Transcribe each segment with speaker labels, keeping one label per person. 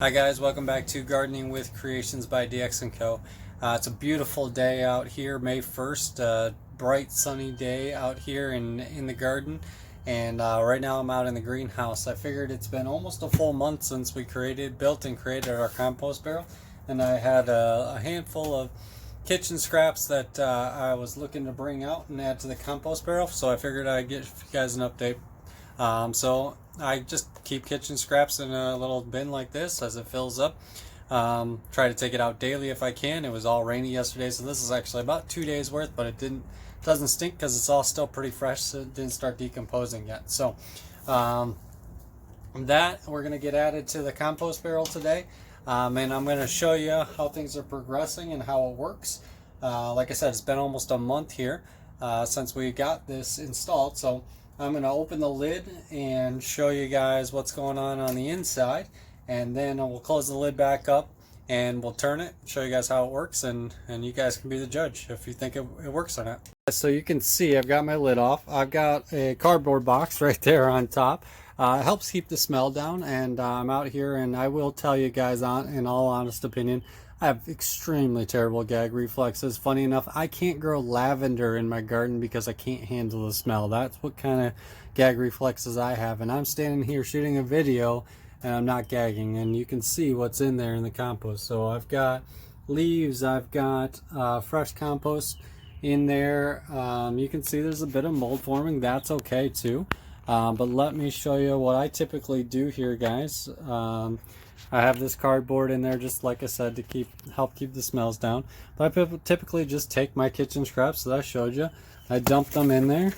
Speaker 1: Hi guys, welcome back to Gardening with Creations by DX & Co. It's a beautiful day out here, May 1st, bright sunny day out here in the garden, and right now I'm out in the greenhouse. I figured it's been almost a full month since we built and created our compost barrel, and I had a handful of kitchen scraps that I was looking to bring out and add to the compost barrel, so I figured I'd give you guys an update. So I just keep kitchen scraps in a little bin like this as it fills up. Try to take it out daily if I can. It was all rainy yesterday, so this is actually about 2 days worth, but doesn't stink because it's all still pretty fresh, so it didn't start decomposing yet. So that we're going to get added to the compost barrel today, and I'm going to show you how things are progressing and how it works. Like I said, it's been almost a month here since we got this installed, so I'm going to open the lid and show you guys what's going on the inside, and then we'll close the lid back up and we'll turn it, show you guys how it works, and you guys can be the judge if you think it works or not. So you can see I've got my lid off. I've got a cardboard box right there on top. It helps keep the smell down, and I'm out here, and I will tell you guys, in all honest opinion, I have extremely terrible gag reflexes. Funny enough, I can't grow lavender in my garden because I can't handle the smell. That's what kind of gag reflexes I have. And I'm standing here shooting a video and I'm not gagging, and you can see what's in there in the compost. So I've got leaves, I've got fresh compost in there. You can see there's a bit of mold forming. That's okay too. But let me show you what I typically do here, guys. I have this cardboard in there, just like I said, to help keep the smells down. But I typically just take my kitchen scraps that I showed you. I dump them in there.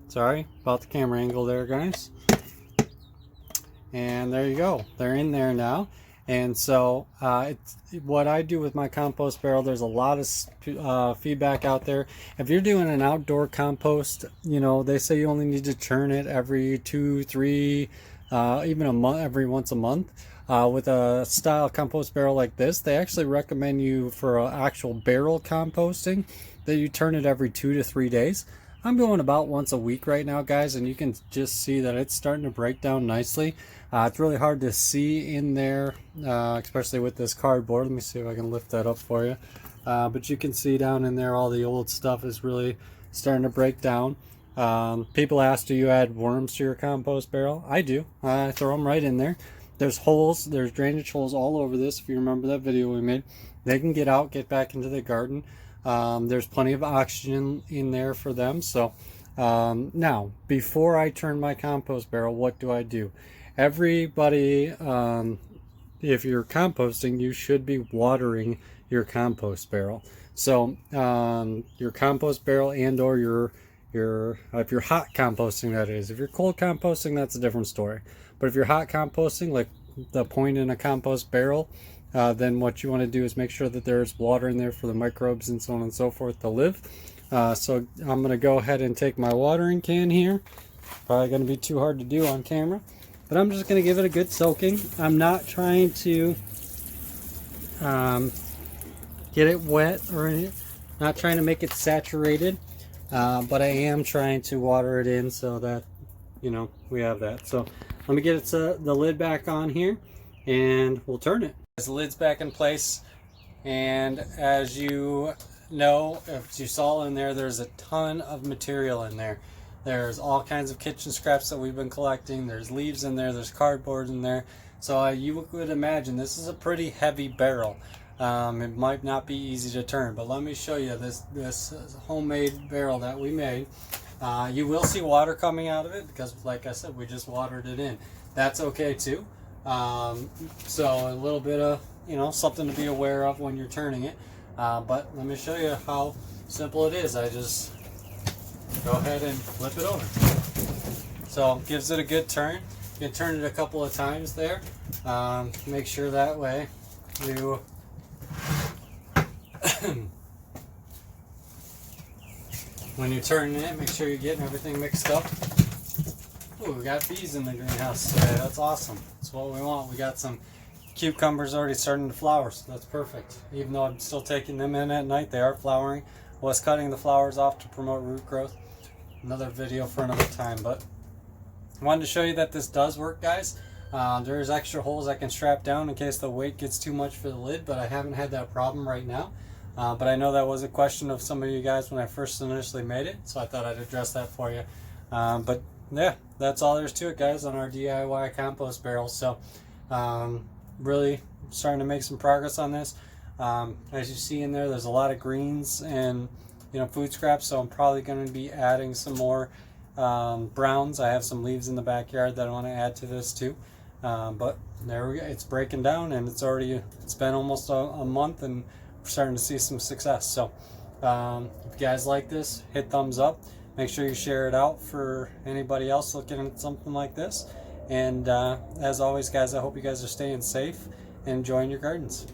Speaker 1: Sorry about the camera angle there, guys. And there you go. They're in there now. And so what I do with my compost barrel, there's a lot of feedback out there. If you're doing an outdoor compost, you know, they say you only need to churn it every 2, 3, even a month, every once a month. With a style compost barrel like this, they actually recommend you, for actual barrel composting, that you turn it every 2 to 3 days. I'm going about once a week right now, guys, and you can just see that it's starting to break down nicely. It's really hard to see in there, especially with this cardboard. Let me see if I can lift that up for you. But you can see down in there all the old stuff is really starting to break down. People ask, do you add worms to your compost barrel? I do. I throw them right in there. There's holes, there's drainage holes all over this. If you remember that video we made, they can get out, get back into the garden. There's plenty of oxygen in there for them. So now, before I turn my compost barrel, what do? Everybody, if you're composting, you should be watering your compost barrel. So your compost barrel and or if you're hot composting, that is. If you're cold composting, that's a different story. But if you're hot composting, like the point in a compost barrel, then what you want to do is make sure that there's water in there for the microbes and so on and so forth to live. So I'm going to go ahead and take my watering can here. Probably going to be too hard to do on camera, but I'm just going to give it a good soaking. I'm not trying to get it wet or anything. Not trying to make it saturated. But I am trying to water it in so that, you know, we have that. So let me get the lid back on here and we'll turn it. The lid's back in place, and as you know, if you saw in there, there's a ton of material in there. There's all kinds of kitchen scraps that we've been collecting. There's leaves in there, there's cardboard in there. So you would imagine this is a pretty heavy barrel. It might not be easy to turn, but let me show you this homemade barrel that we made. You will see water coming out of it because, like I said, we just watered it in. That's okay too. So a little bit of, you know, something to be aware of when you're turning it. But let me show you how simple it is. I just go ahead and flip it over. So gives it a good turn. You can turn it a couple of times there. Make sure that way you when you're turning it, make sure you're getting everything mixed up. Ooh, we got bees in the greenhouse today. That's awesome. That's what we want. We got some cucumbers already starting to flower, so that's perfect. Even though I'm still taking them in at night, they are flowering. Was cutting the flowers off to promote root growth. Another video for another time, but I wanted to show you that this does work, guys. There's extra holes I can strap down in case the weight gets too much for the lid, but I haven't had that problem right now. But I know that was a question of some of you guys when I first initially made it, so I thought I'd address that for you. But yeah, that's all there's to it, guys, on our DIY compost barrels. So really starting to make some progress on this. As you see in there, there's a lot of greens and food scraps, so I'm probably going to be adding some more browns. I have some leaves in the backyard that I want to add to this too. But there we go. It's breaking down, and it's been almost a month, and we're starting to see some success. So if you guys like this, hit thumbs up. Make sure you share it out for anybody else looking at something like this. And as always, guys, I hope you guys are staying safe and enjoying your gardens.